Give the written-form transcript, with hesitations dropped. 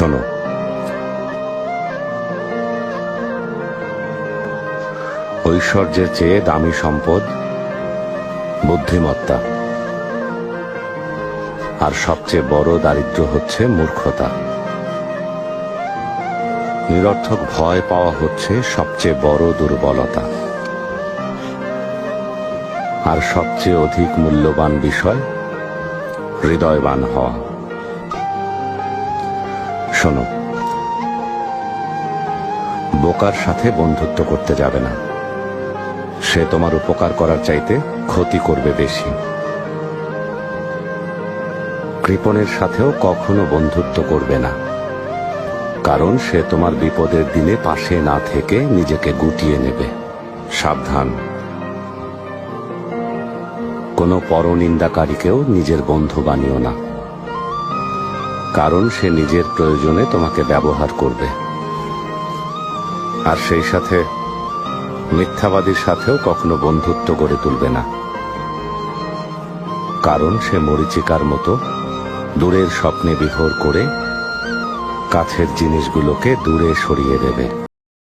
শোনো, ঐশ্বর্যের চেয়ে দামি সম্পদ বুদ্ধিমত্তা, আর সবচেয়ে বড় দারিদ্র্য হচ্ছে মূর্খতা। নিরর্থক ভয় পাওয়া হচ্ছে সবচেয়ে বড় দুর্বলতা, আর সবচেয়ে অধিক মূল্যবান বিষয় হৃদয়বান হওয়া। শোনো, বোকার সাথে বন্ধুত্ব করতে যাবে না, সে তোমার উপকার করার চাইতে ক্ষতি করবে বেশি। কৃপণের সাথেও কখনো বন্ধুত্ব করবে না, কারণ সে তোমার বিপদের দিনে পাশে না থেকে নিজেকে গুটিয়ে নেবে। সাবধান, কোনো পরনিন্দাকারীকেও নিজের বন্ধু বানিও না, কারণ সে নিজের প্রয়োজনে তোমাকে ব্যবহার করবে। আর সেই সাথে মিথ্যাবাদীর সাথেও কখনো বন্ধুত্ব গড়ে তুলবে না, কারণ সে মরীচিকার মতো দূরের স্বপ্নে বিভোর করে কাছের জিনিসগুলোকে দূরে সরিয়ে দেবে।